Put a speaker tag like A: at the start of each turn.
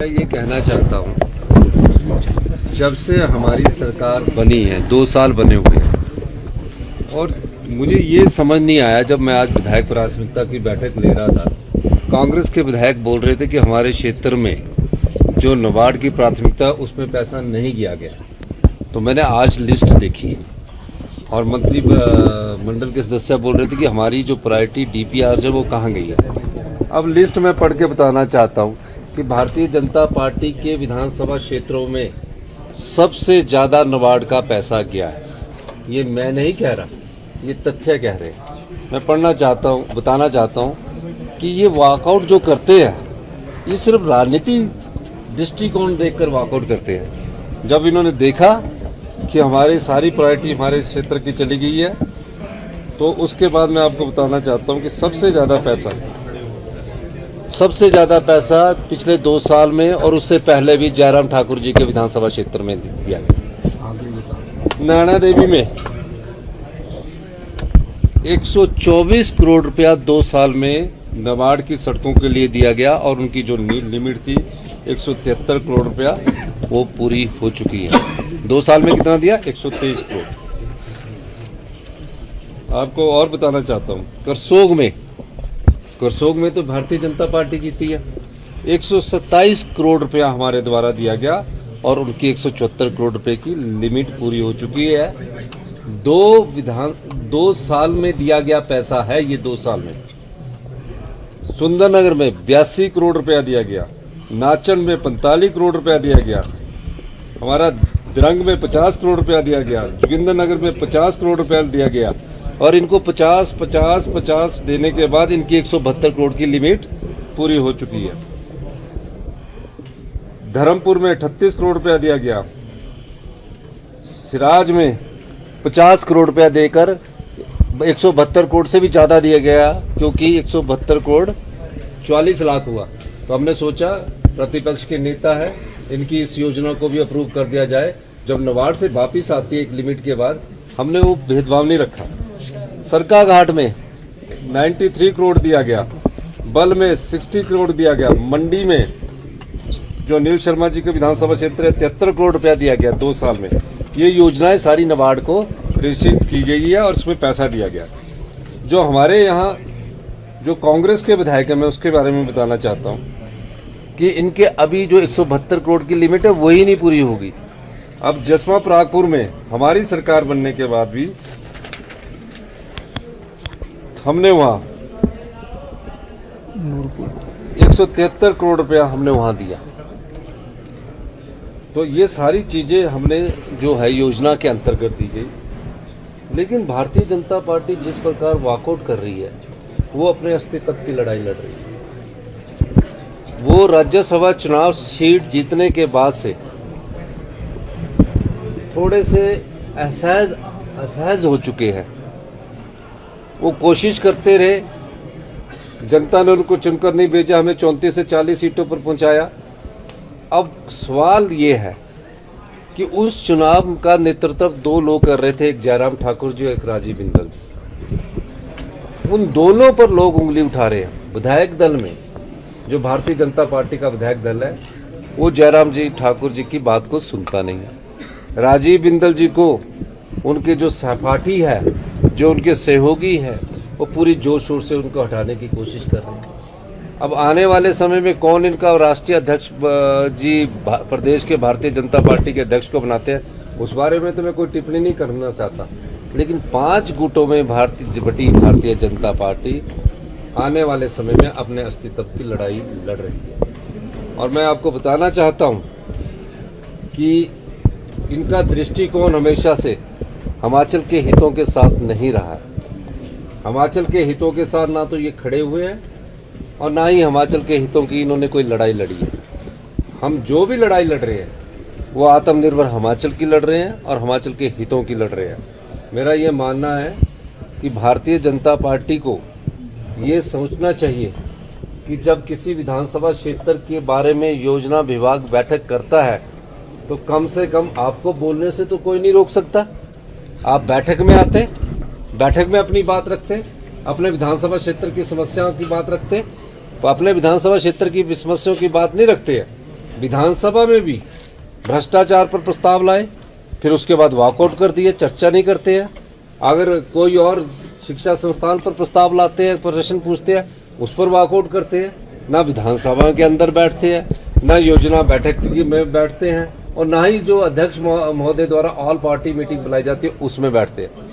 A: मैं ये कहना चाहता हूँ, जब से हमारी सरकार बनी है 2 साल बने हुए हैं और मुझे ये समझ नहीं आया, जब मैं आज विधायक प्राथमिकता की बैठक ले रहा था, कांग्रेस के विधायक बोल रहे थे कि हमारे क्षेत्र में जो नाबार्ड की प्राथमिकता उसमें पैसा नहीं दिया गया। तो मैंने आज लिस्ट देखी और मंत्री मंडल के सदस्य बोल रहे थे कि हमारी जो प्रायोरिटी डीपीआर है वो कहाँ गई है। अब लिस्ट में पढ़ के बताना चाहता हूँ कि भारतीय जनता पार्टी के विधानसभा क्षेत्रों में सबसे ज़्यादा नाबार्ड का पैसा गया है। ये मैं नहीं कह रहा, ये तथ्य कह रहे हैं। मैं पढ़ना चाहता हूँ, बताना चाहता हूँ कि ये वॉकआउट जो करते हैं ये सिर्फ राजनीतिक दृष्टिकोण देखकर वॉकआउट करते हैं। जब इन्होंने देखा कि हमारी सारी प्रायोरिटी हमारे क्षेत्र की चली गई है, तो उसके बाद मैं आपको बताना चाहता हूँ कि सबसे ज़्यादा पैसा पिछले 2 साल में और उससे पहले भी जयराम ठाकुर जी के विधानसभा क्षेत्र में दिया गया। नैना देवी में 124 करोड़ रुपया 2 साल में नाबार्ड की सड़कों के लिए दिया गया और उनकी जो लिमिट थी 173 करोड़ रुपया वो पूरी हो चुकी है। 2 साल में कितना दिया? 123 करोड़। आपको और बताना चाहता हूँ, करसोग में तो भारतीय जनता पार्टी जीती है। 127 करोड़ रुपया हमारे द्वारा दिया गया और उनकी 174 करोड़ रुपए की लिमिट पूरी हो चुकी है। 2 साल में दिया गया पैसा है ये। 2 साल में सुंदरनगर में 82 करोड़ रुपया दिया गया, नाचन में 45 करोड़ रुपया दिया गया, हमारा दिरंग में 50 करोड़ रुपया दिया गया, जोगिंदरनगर में 50 करोड़ रुपया दिया गया और इनको 50 देने के बाद इनकी 172 करोड़ की लिमिट पूरी हो चुकी है। धर्मपुर में 38 करोड़ रुपया दिया गया, सिराज में 50 करोड़ रुपया देकर 172 करोड़ से भी ज्यादा दिया गया, क्योंकि 172 करोड़ 44 लाख हुआ। तो हमने सोचा प्रतिपक्ष के नेता है, इनकी इस योजना को भी अप्रूव कर दिया जाए। जब नाबार्ड से वापिस आती है एक लिमिट के बाद, हमने वो भेदभाव नहीं रखा। सरका घाट में 93 करोड़ दिया गया, बल में 60 करोड़ दिया गया, मंडी में जो नील शर्मा जी के विधानसभा क्षेत्र है 73 करोड़ रुपया दिया गया 2 साल में। ये योजनाएं सारी नाबार्ड को रजिस्ट्रेट की गई है और इसमें पैसा दिया गया। जो हमारे यहाँ जो कांग्रेस के विधायक है, मैं उसके बारे में बताना चाहता हूँ कि इनके अभी जो 172 करोड़ की लिमिट है वही नहीं पूरी होगी। अब जसवा परागपुर में हमारी सरकार बनने के बाद भी हमने वहां 173 करोड़ रुपया हमने वहां दिया। तो ये सारी चीजें हमने जो है योजना के अंतर्गत दी गई। लेकिन भारतीय जनता पार्टी जिस प्रकार वॉकआउट कर रही है, वो अपने अस्तित्व की लड़ाई लड़ रही है। वो राज्यसभा चुनाव सीट जीतने के बाद से थोड़े से असहज हो चुके हैं। वो कोशिश करते रहे, जनता ने उनको चुनकर नहीं भेजा, हमें 34 से 40 सीटों पर पहुंचाया। अब सवाल ये है कि उस चुनाव का नेतृत्व 2 लोग कर रहे थे, एक जयराम ठाकुर जी और एक राजीव बिंदल जी। उन दोनों पर लोग उंगली उठा रहे हैं। विधायक दल में जो भारतीय जनता पार्टी का विधायक दल है, वो जयराम जी ठाकुर जी की बात को सुनता नहीं है। राजीव बिंदल जी को उनके जो सहपाठी है, जो उनके सहयोगी है, वो पूरी जोर शोर से उनको हटाने की कोशिश कर रहे हैं। अब आने वाले समय में कौन इनका राष्ट्रीय अध्यक्ष जी प्रदेश के भारतीय जनता पार्टी के अध्यक्ष को बनाते हैं, उस बारे में तो मैं कोई टिप्पणी नहीं करना चाहता। लेकिन 5 गुटों में भारतीय जनता पार्टी आने वाले समय में अपने अस्तित्व की लड़ाई लड़ रही है। और मैं आपको बताना चाहता हूं कि इनका दृष्टिकोण हमेशा से हिमाचल के हितों के साथ नहीं रहा है। हिमाचल के हितों के साथ ना तो ये खड़े हुए हैं और ना ही हिमाचल के हितों की इन्होंने कोई लड़ाई लड़ी है। हम जो भी लड़ाई लड़ रहे हैं वो आत्मनिर्भर हिमाचल की लड़ रहे हैं और हिमाचल के हितों की लड़ रहे हैं। मेरा ये मानना है कि भारतीय जनता पार्टी को ये सोचना चाहिए कि जब किसी विधानसभा क्षेत्र के बारे में योजना विभाग बैठक करता है तो कम से कम आपको बोलने से तो कोई नहीं रोक सकता। आप बैठक में आते, बैठक में अपनी बात रखते, अपने विधानसभा क्षेत्र की समस्याओं की बात रखते, तो अपने विधानसभा क्षेत्र की समस्याओं की बात नहीं रखते हैं। विधानसभा में भी भ्रष्टाचार पर प्रस्ताव लाए, फिर उसके बाद वॉकआउट कर दिए, चर्चा नहीं करते हैं। अगर कोई और शिक्षा संस्थान पर प्रस्ताव लाते हैं, प्रश्न पूछते हैं, उस पर वॉकआउट करते हैं। ना विधानसभा के अंदर बैठते हैं, ना योजना बैठक में बैठते हैं, और ना ही जो अध्यक्ष महोदय द्वारा ऑल पार्टी मीटिंग बुलाई जाती है उसमें बैठते हैं।